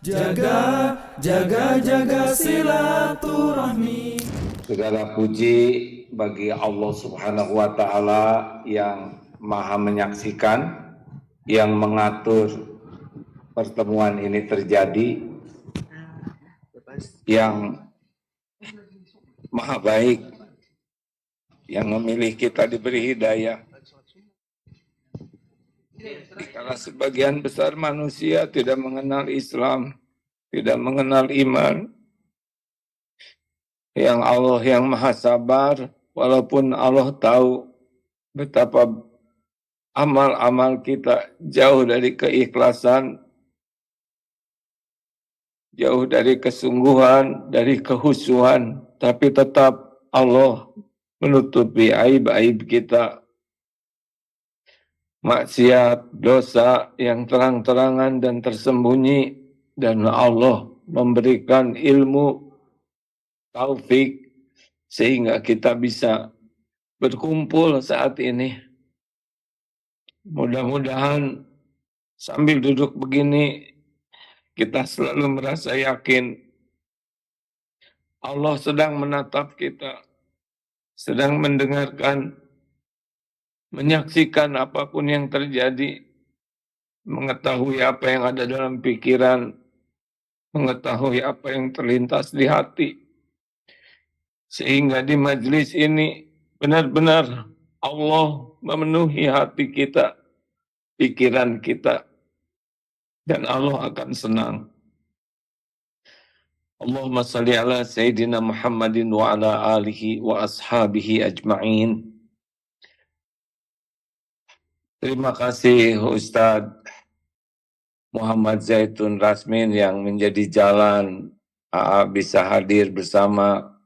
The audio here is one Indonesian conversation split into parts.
Jaga, jaga silaturahmi. Segala puji bagi Allah Subhanahu wa Ta'ala yang Maha menyaksikan, yang mengatur pertemuan ini terjadi, yang Maha baik, yang memilih kita diberi hidayah. Karena sebagian besar manusia tidak mengenal Islam, tidak mengenal iman, yang Allah yang Maha sabar, walaupun Allah tahu betapa amal-amal kita jauh dari keikhlasan, jauh dari kesungguhan, dari kehusuan, tapi tetap Allah menutupi aib-aib kita, maksiat, dosa yang terang-terangan dan tersembunyi, dan Allah memberikan ilmu, taufik, sehingga kita bisa berkumpul saat ini. Mudah-mudahan sambil duduk begini, kita selalu merasa yakin Allah sedang menatap kita, sedang mendengarkan, menyaksikan apapun yang terjadi, mengetahui apa yang ada dalam pikiran, mengetahui apa yang terlintas di hati. Sehingga di majelis ini benar-benar Allah memenuhi hati kita, pikiran kita, dan Allah akan senang. Allahumma salli ala Sayyidina Muhammadin wa ala alihi wa ashabihi ajma'in. Terima kasih Ustadz Muhammad Zaitun Rasmin yang menjadi jalan bisa hadir bersama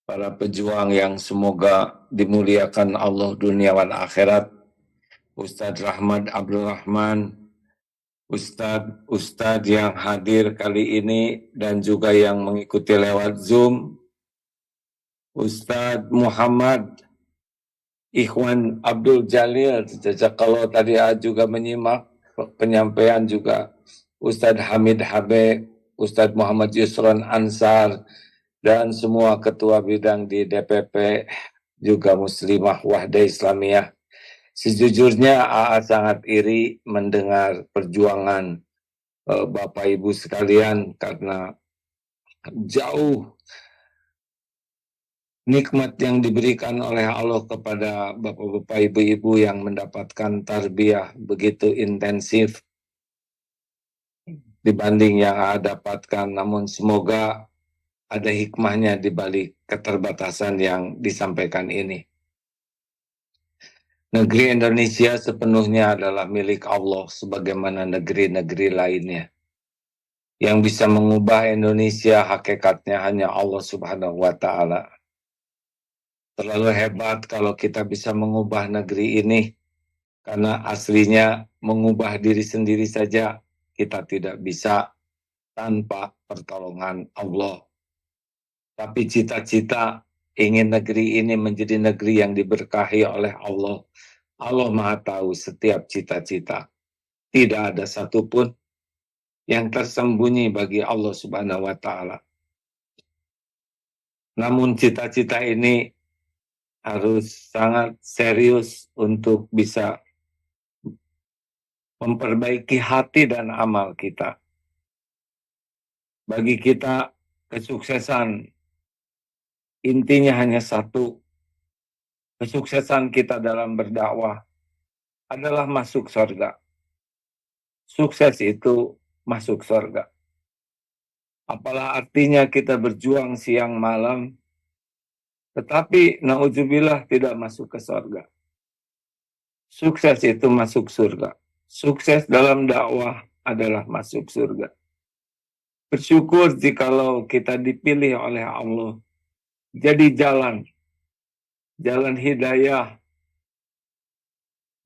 para pejuang yang semoga dimuliakan Allah dunia wal akhirat. Ustadz Rahmat Abdul Rahman, Ustadz yang hadir kali ini dan juga yang mengikuti lewat Zoom, Ustadz Muhammad Ikhwan Abdul Jalil, kalau tadi juga menyimak penyampaian juga Ustadz Hamid Habe, Ustadz Muhammad Yusron Ansar, dan semua ketua bidang di DPP, juga Muslimah Wahda Islamiyah. Sejujurnya AA sangat iri mendengar perjuangan Bapak Ibu sekalian, karena jauh nikmat yang diberikan oleh Allah kepada bapak-bapak, ibu-ibu yang mendapatkan tarbiyah begitu intensif dibanding yang AA dapatkan. Namun semoga ada hikmahnya di balik keterbatasan yang disampaikan ini. Negeri Indonesia sepenuhnya adalah milik Allah sebagaimana negeri-negeri lainnya. Yang bisa mengubah Indonesia hakikatnya hanya Allah Subhanahu wa Ta'ala. Terlalu hebat kalau kita bisa mengubah negeri ini, karena aslinya mengubah diri sendiri saja kita tidak bisa tanpa pertolongan Allah. Tapi cita-cita ingin negeri ini menjadi negeri yang diberkahi oleh Allah. Allah Maha tahu setiap cita-cita. Tidak ada satupun yang tersembunyi bagi Allah Subhanahu wa Ta'ala. Namun cita-cita ini harus sangat serius untuk bisa memperbaiki hati dan amal kita. Bagi kita, kesuksesan intinya hanya satu. Kesuksesan kita dalam berdakwah adalah masuk surga. Sukses itu masuk surga. Apalah artinya kita berjuang siang malam, tetapi na'udzubillah tidak masuk ke surga. Sukses itu masuk surga. Sukses dalam dakwah adalah masuk surga. Bersyukur jikalau kita dipilih oleh Allah jadi jalan hidayah,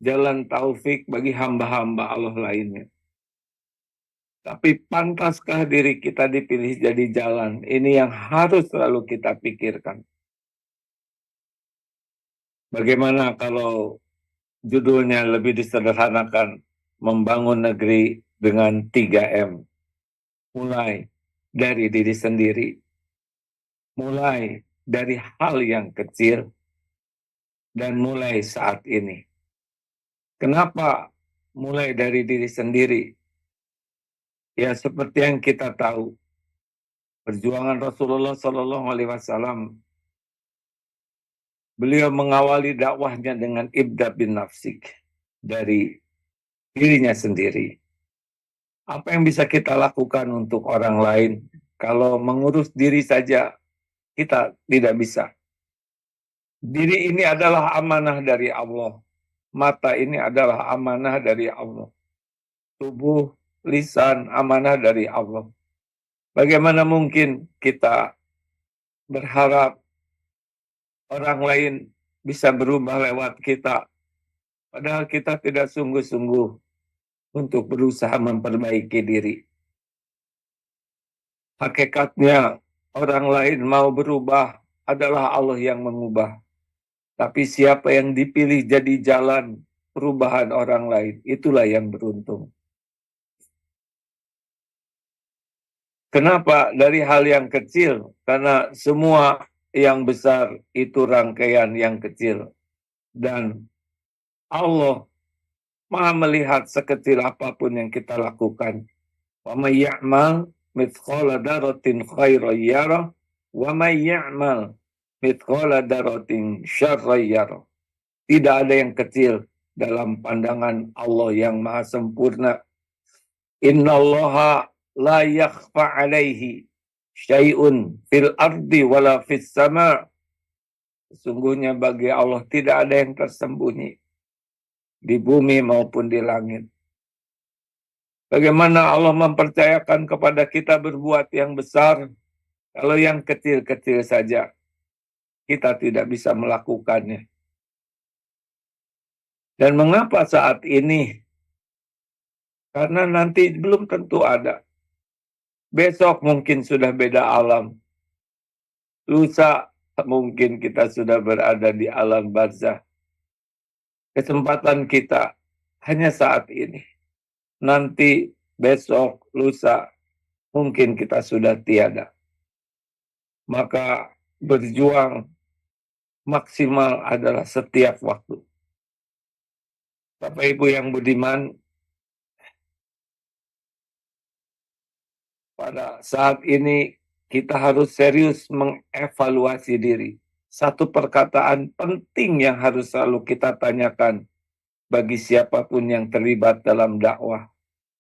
jalan taufik bagi hamba-hamba Allah lainnya. Tapi pantaskah diri kita dipilih jadi jalan? Ini yang harus selalu kita pikirkan. Bagaimana kalau judulnya lebih disederhanakan, membangun negeri dengan 3M. mulai dari diri sendiri, mulai dari hal yang kecil, dan mulai saat ini. Kenapa mulai dari diri sendiri? Ya seperti yang kita tahu, perjuangan Rasulullah Shallallahu Alaihi Wasallam, beliau mengawali dakwahnya dengan ibda bin nafsik, dari dirinya sendiri. Apa yang bisa kita lakukan untuk orang lain kalau mengurus diri saja kita tidak bisa? Diri ini adalah amanah dari Allah. Mata ini adalah amanah dari Allah. Tubuh, lisan, amanah dari Allah. Bagaimana mungkin kita berharap orang lain bisa berubah lewat kita, padahal kita tidak sungguh-sungguh untuk berusaha memperbaiki diri. Hakikatnya orang lain mau berubah adalah Allah yang mengubah. Tapi siapa yang dipilih jadi jalan perubahan orang lain, itulah yang beruntung. Kenapa? Dari hal yang kecil. Karena semua yang besar itu rangkaian yang kecil. Dan Allah Maha melihat sekecil apapun yang kita lakukan. Wa may ya'mal mithqala dzarratin khairan yarah wa may ya'mal mithqala dzarratin syarran yarah. Tidak ada yang kecil dalam pandangan Allah yang Maha sempurna. Innallaha la yakhfa alaihi syai'un fil ardi wala fis sama'. Sesungguhnya bagi Allah tidak ada yang tersembunyi di bumi maupun di langit. Bagaimana Allah mempercayakan kepada kita berbuat yang besar, kalau yang kecil-kecil saja kita tidak bisa melakukannya. Dan mengapa saat ini? Karena nanti belum tentu ada. Besok mungkin sudah beda alam. Lusa mungkin kita sudah berada di alam barzah. Kesempatan kita hanya saat ini. Nanti, besok, lusa, mungkin kita sudah tiada. Maka berjuang maksimal adalah setiap waktu. Bapak Ibu yang budiman, pada saat ini kita harus serius mengevaluasi diri. Satu perkataan penting yang harus selalu kita tanyakan bagi siapapun yang terlibat dalam dakwah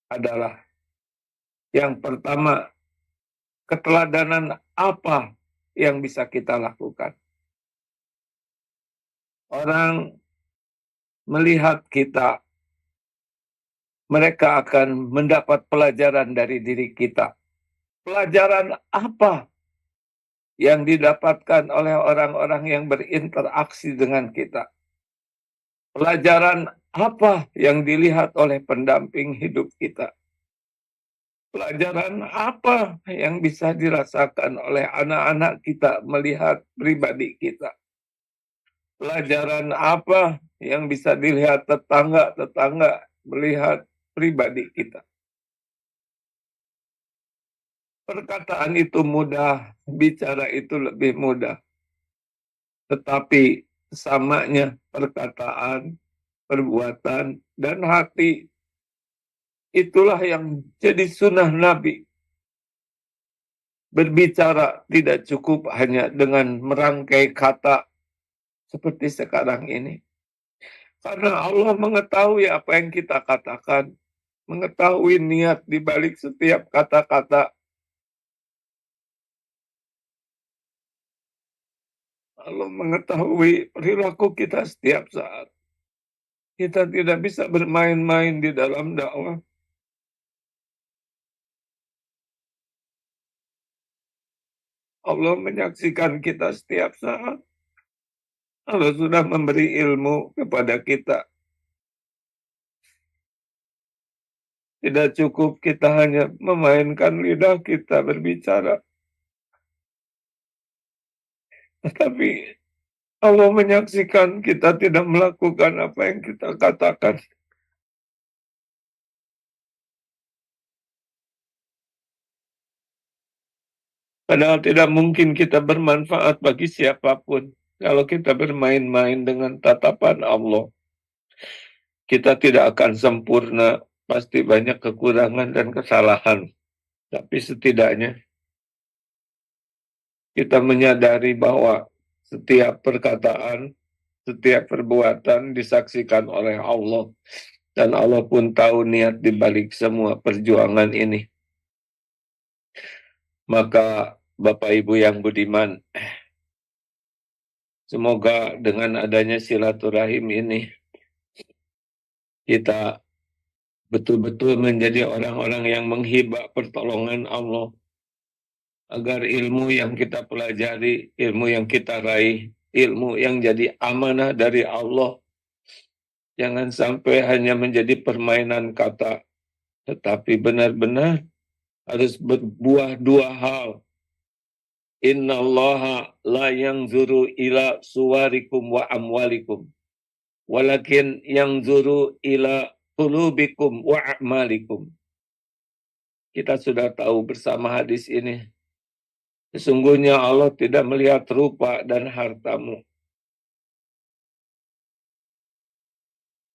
adalah yang pertama, keteladanan apa yang bisa kita lakukan. Orang melihat kita, mereka akan mendapat pelajaran dari diri kita. Pelajaran apa yang didapatkan oleh orang-orang yang berinteraksi dengan kita? Pelajaran apa yang dilihat oleh pendamping hidup kita? Pelajaran apa yang bisa dirasakan oleh anak-anak kita melihat pribadi kita? Pelajaran apa yang bisa dilihat tetangga-tetangga melihat pribadi kita? Perkataan itu mudah, bicara itu lebih mudah. Tetapi samanya perkataan, perbuatan, dan hati, itulah yang jadi sunnah Nabi. Berbicara tidak cukup hanya dengan merangkai kata seperti sekarang ini. Karena Allah mengetahui apa yang kita katakan, mengetahui niat di balik setiap kata-kata. Allah mengetahui perilaku kita setiap saat. Kita tidak bisa bermain-main di dalam dakwah. Allah menyaksikan kita setiap saat. Allah sudah memberi ilmu kepada kita. Tidak cukup kita hanya memainkan lidah kita berbicara. Tetapi Allah menyaksikan kita tidak melakukan apa yang kita katakan. Padahal tidak mungkin kita bermanfaat bagi siapapun kalau kita bermain-main dengan tatapan Allah. Kita tidak akan sempurna, pasti banyak kekurangan dan kesalahan. Tapi setidaknya kita menyadari bahwa setiap perkataan, setiap perbuatan disaksikan oleh Allah. Dan Allah pun tahu niat di balik semua perjuangan ini. Maka Bapak Ibu yang budiman, semoga dengan adanya silaturahim ini, kita betul-betul menjadi orang-orang yang menghibah pertolongan Allah. Agar ilmu yang kita pelajari, ilmu yang kita raih, ilmu yang jadi amanah dari Allah, jangan sampai hanya menjadi permainan kata, tetapi benar-benar harus berbuah dua hal. Innallaha la yanzuru ila suwarikum wa amwalikum, walakin yanzuru ila qulubikum wa a'malikum. Kita sudah tahu bersama hadis ini. Sesungguhnya Allah tidak melihat rupa dan hartamu,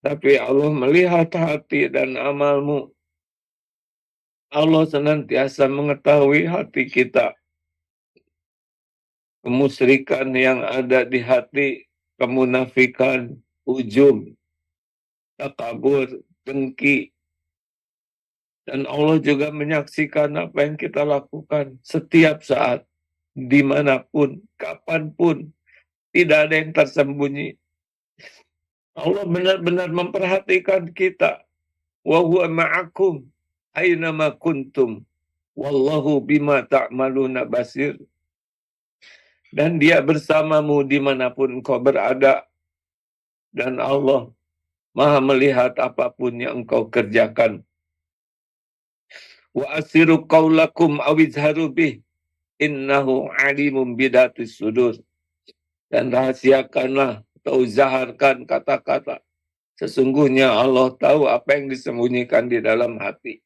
tapi Allah melihat hati dan amalmu. Allah senantiasa mengetahui hati kita. Kemusyrikan yang ada di hati, kemunafikan, ujub, takabur, dengki. Dan Allah juga menyaksikan apa yang kita lakukan setiap saat, dimanapun, kapanpun. Tidak ada yang tersembunyi. Allah benar-benar memperhatikan kita. Wa huwa ma'akum aynama kuntum wallahu bima ta'maluna basir. Dan dia bersamamu dimanapun engkau berada. Dan Allah maha melihat apapun yang engkau kerjakan. Wa asiru qawlakum awizharu bih innahu alimum bidatis sudur. Dan rahasiakanlah atau zaharkan kata-kata. Sesungguhnya Allah tahu apa yang disembunyikan di dalam hati.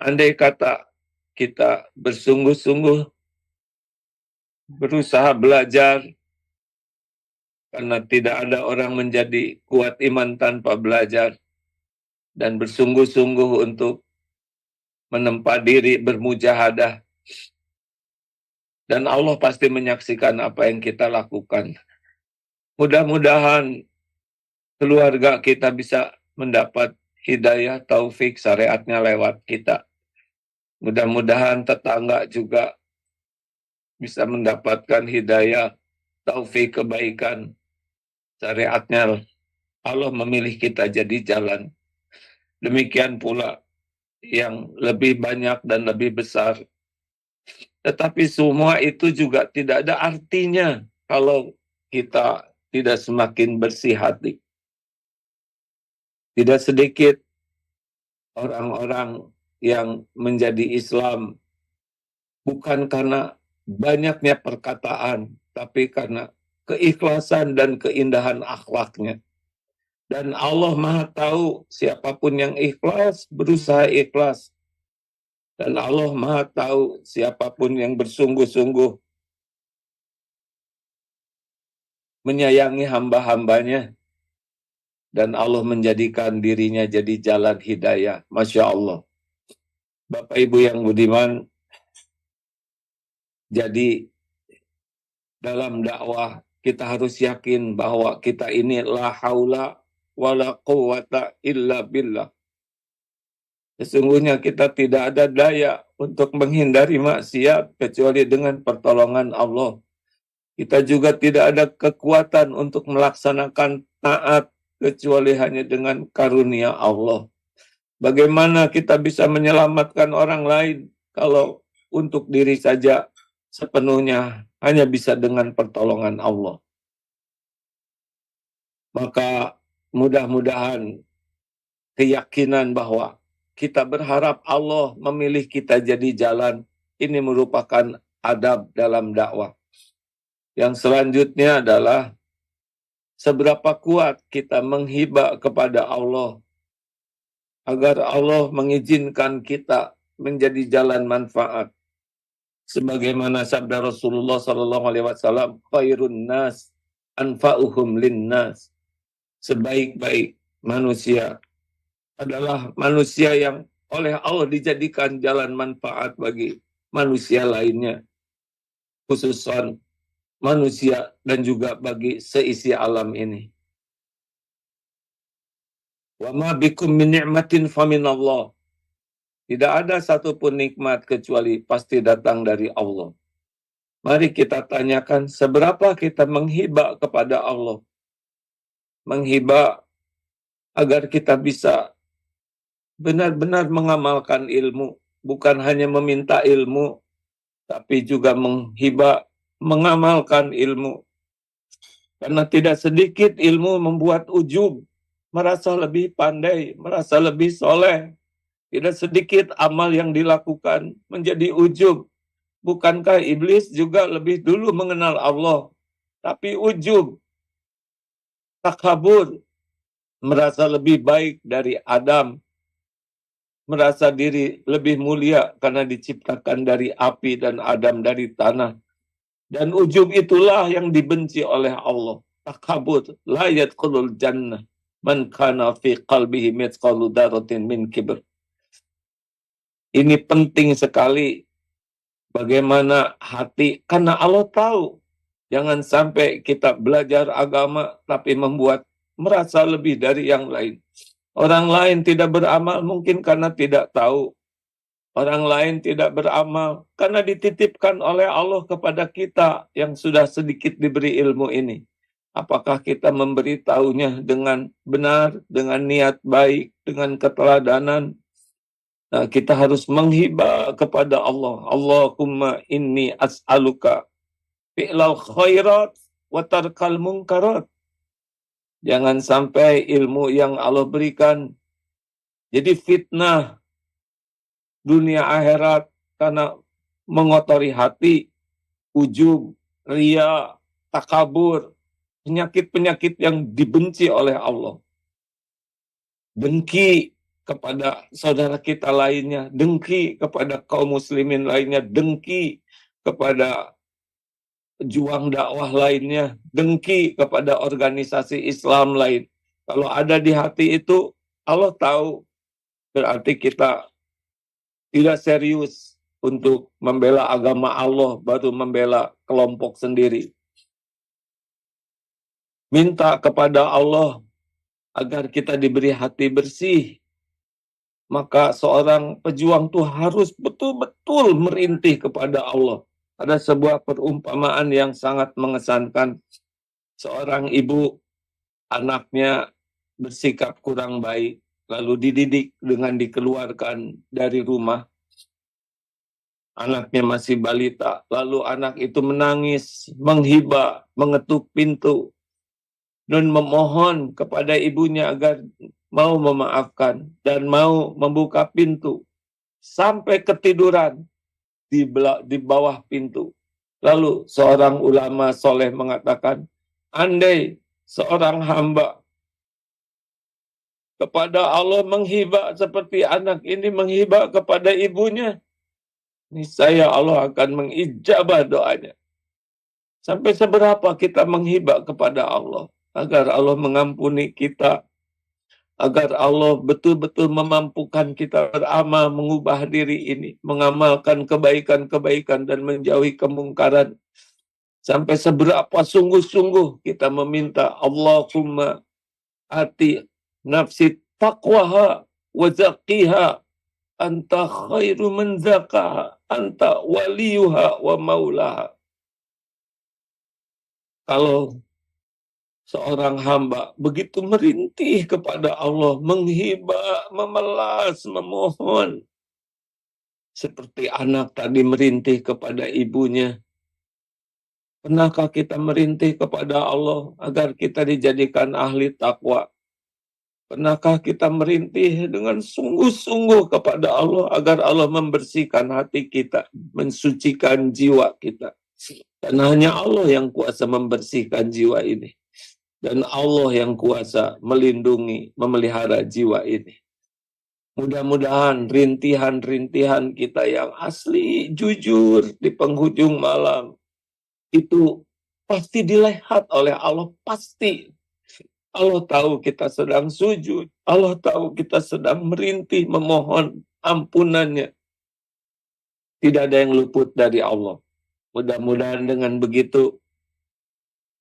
Andai kata kita bersungguh-sungguh berusaha belajar, karena tidak ada orang menjadi kuat iman tanpa belajar, dan bersungguh-sungguh untuk menempa diri bermujahadah, dan Allah pasti menyaksikan apa yang kita lakukan. Mudah-mudahan keluarga kita bisa mendapat hidayah taufik syariatnya lewat kita. Mudah-mudahan tetangga juga bisa mendapatkan hidayah taufik kebaikan syariatnya. Allah memilih kita jadi jalan. Demikian pula yang lebih banyak dan lebih besar. Tetapi semua itu juga tidak ada artinya kalau kita tidak semakin bersih hati. Tidak sedikit orang-orang yang menjadi Islam bukan karena banyaknya perkataan, tapi karena keikhlasan dan keindahan akhlaknya. Dan Allah Maha tahu siapapun yang ikhlas, berusaha ikhlas. Dan Allah Maha tahu siapapun yang bersungguh-sungguh menyayangi hamba-hambanya. Dan Allah menjadikan dirinya jadi jalan hidayah. Masya Allah. Bapak Ibu yang budiman, jadi dalam dakwah kita harus yakin bahwa kita ini la haula wala quwata illa billah. Sesungguhnya kita tidak ada daya untuk menghindari maksiat kecuali dengan pertolongan Allah. Kita juga tidak ada kekuatan untuk melaksanakan taat kecuali hanya dengan karunia Allah. Bagaimana kita bisa menyelamatkan orang lain kalau untuk diri saja sepenuhnya hanya bisa dengan pertolongan Allah. Maka mudah-mudahan keyakinan bahwa kita berharap Allah memilih kita jadi jalan, ini merupakan adab dalam dakwah. Yang selanjutnya adalah seberapa kuat kita menghibah kepada Allah agar Allah mengizinkan kita menjadi jalan manfaat. Sebagaimana sabda Rasulullah sallallahu alaihi wasallam, khairun nas anfa'uhum linnas. Sebaik-baik manusia adalah manusia yang oleh Allah dijadikan jalan manfaat bagi manusia lainnya, khususan manusia dan juga bagi seisi alam ini. Wa ma bikum min ni'matin faminallah. Tidak ada satupun nikmat kecuali pasti datang dari Allah. Mari kita tanyakan seberapa kita menghibah kepada Allah. Menghibah agar kita bisa benar-benar mengamalkan ilmu. Bukan hanya meminta ilmu, tapi juga menghibah mengamalkan ilmu. Karena tidak sedikit ilmu membuat ujub, merasa lebih pandai, merasa lebih soleh. Tidak sedikit amal yang dilakukan menjadi ujub. Bukankah iblis juga lebih dulu mengenal Allah? Tapi ujub, takabur, merasa lebih baik dari Adam, merasa diri lebih mulia karena diciptakan dari api dan Adam dari tanah. Dan ujub itulah yang dibenci oleh Allah. Takabur, la yadkhulul jannah man kana fi qalbihi mithqalu dzarratin min kibr. Ini penting sekali bagaimana hati, karena Allah tahu. Jangan sampai kita belajar agama tapi membuat merasa lebih dari yang lain. Orang lain tidak beramal mungkin karena tidak tahu. Orang lain tidak beramal karena dititipkan oleh Allah kepada kita yang sudah sedikit diberi ilmu ini. Apakah kita memberitahunya dengan benar, dengan niat baik, dengan keteladanan? Nah, kita harus menghibah kepada Allah. Allahumma inni as'aluka fi'lal khairat wa tarkal munkarat. Jangan sampai ilmu yang Allah berikan jadi fitnah dunia akhirat karena mengotori hati, ujub, ria, takabur, penyakit-penyakit yang dibenci oleh Allah. Dengki kepada saudara kita lainnya, dengki kepada kaum muslimin lainnya, dengki kepada juang dakwah lainnya, dengki kepada organisasi Islam lain. Kalau ada di hati itu, Allah tahu, berarti kita tidak serius untuk membela agama Allah, baru membela kelompok sendiri. Minta kepada Allah agar kita diberi hati bersih. Maka seorang pejuang itu harus betul-betul merintih kepada Allah. Ada sebuah perumpamaan yang sangat mengesankan. Seorang ibu, anaknya bersikap kurang baik, lalu dididik dengan dikeluarkan dari rumah. Anaknya masih balita, lalu anak itu menangis, menghibah, mengetuk pintu, dan memohon kepada ibunya agar mau memaafkan dan mau membuka pintu sampai ketiduran di bawah pintu. Lalu seorang ulama soleh mengatakan, andai seorang hamba kepada Allah menghibah seperti anak ini menghibah kepada ibunya, niscaya Allah akan mengijabah doanya. Sampai seberapa kita menghibah kepada Allah agar Allah mengampuni kita, agar Allah betul-betul memampukan kita beramal, mengubah diri ini, mengamalkan kebaikan-kebaikan dan menjauhi kemungkaran. Sampai seberapa sungguh-sungguh kita meminta, Allahumma ati nafsi taqwaha wa zaqiha anta khairu man zakaha anta waliyuha wa maulaha. Kalau seorang hamba begitu merintih kepada Allah, menghibah, memelas, memohon. Seperti anak tadi merintih kepada ibunya. Pernahkah kita merintih kepada Allah agar kita dijadikan ahli takwa? Pernahkah kita merintih dengan sungguh-sungguh kepada Allah agar Allah membersihkan hati kita, mensucikan jiwa kita? Karena hanya Allah yang kuasa membersihkan jiwa ini. Dan Allah yang kuasa melindungi, memelihara jiwa ini. Mudah-mudahan rintihan-rintihan kita yang asli, jujur di penghujung malam itu pasti dilihat oleh Allah, pasti. Allah tahu kita sedang sujud, Allah tahu kita sedang merintih memohon ampunannya. Tidak ada yang luput dari Allah. Mudah-mudahan dengan begitu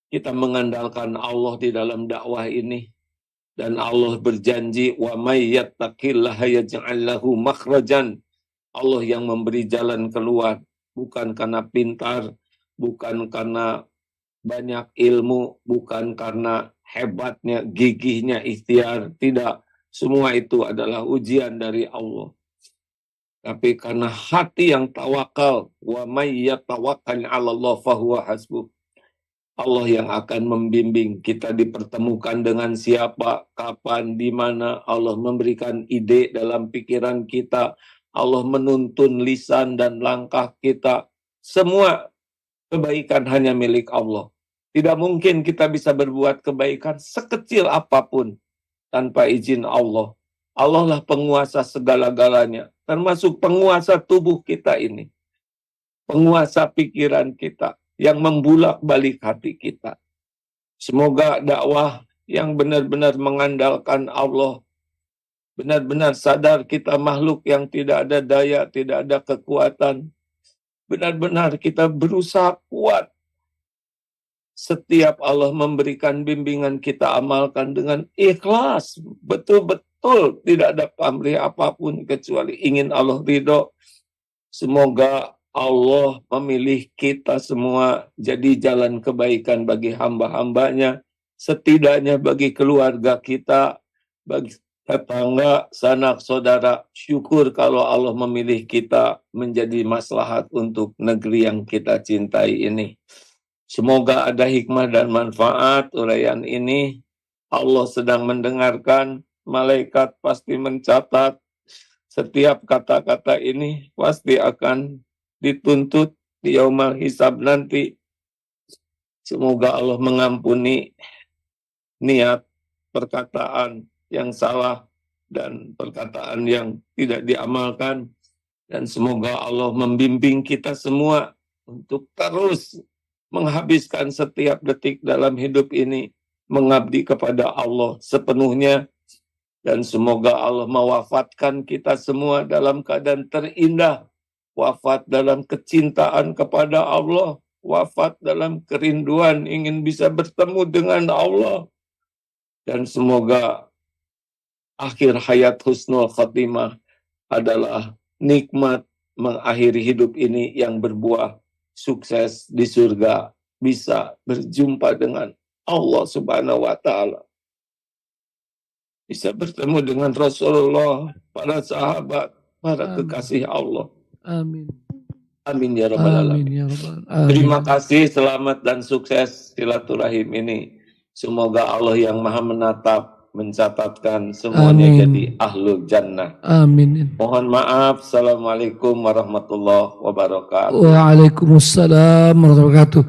kita mengandalkan Allah di dalam dakwah ini. Dan Allah berjanji, wa may yattaqillaha yaj'al lahu makhrajan. Allah yang memberi jalan keluar, bukan karena pintar, bukan karena banyak ilmu, bukan karena hebatnya, gigihnya, ikhtiar. Tidak, semua itu adalah ujian dari Allah. Tapi karena hati yang tawakal, wa may yatawakkal 'ala Allah fahuwa hasbuh. Allah yang akan membimbing kita dipertemukan dengan siapa, kapan, di mana. Allah memberikan ide dalam pikiran kita. Allah menuntun lisan dan langkah kita. Semua kebaikan hanya milik Allah. Tidak mungkin kita bisa berbuat kebaikan sekecil apapun tanpa izin Allah. Allah lah penguasa segala-galanya, termasuk penguasa tubuh kita ini. Penguasa pikiran kita, yang membulak-balik hati kita. Semoga dakwah yang benar-benar mengandalkan Allah, benar-benar sadar kita makhluk yang tidak ada daya, tidak ada kekuatan. Benar-benar kita berusaha kuat. Setiap Allah memberikan bimbingan, kita amalkan dengan ikhlas. Betul-betul tidak ada pamrih apapun kecuali ingin Allah ridho. Semoga Allah memilih kita semua jadi jalan kebaikan bagi hamba-hambanya, setidaknya bagi keluarga kita, bagi tetangga, sanak saudara. Syukur kalau Allah memilih kita menjadi maslahat untuk negeri yang kita cintai ini. Semoga ada hikmah dan manfaat uraian ini. Allah sedang mendengarkan, malaikat pasti mencatat. Setiap kata-kata ini pasti akan dituntut di yaumal hisab nanti. Semoga Allah mengampuni niat, perkataan yang salah dan perkataan yang tidak diamalkan. Dan semoga Allah membimbing kita semua untuk terus menghabiskan setiap detik dalam hidup ini mengabdi kepada Allah sepenuhnya. Dan semoga Allah mewafatkan kita semua dalam keadaan terindah. Wafat dalam kecintaan kepada Allah. Wafat dalam kerinduan ingin bisa bertemu dengan Allah. Dan semoga akhir hayat husnul khatimah adalah nikmat mengakhiri hidup ini yang berbuah sukses di surga. Bisa berjumpa dengan Allah Subhanahu wa Ta'ala. Bisa bertemu dengan Rasulullah, para sahabat, para kekasih Allah. Amin. Amin ya rabbal alamin. Amin ya rabbal alamin. Terima kasih, selamat dan sukses silaturahim ini. Semoga Allah yang Maha menatap, mencatatkan semuanya jadi ahlul jannah. Amin. Mohon maaf. Assalamualaikum warahmatullahi wabarakatuh. Waalaikumsalam warahmatullahi wabarakatuh.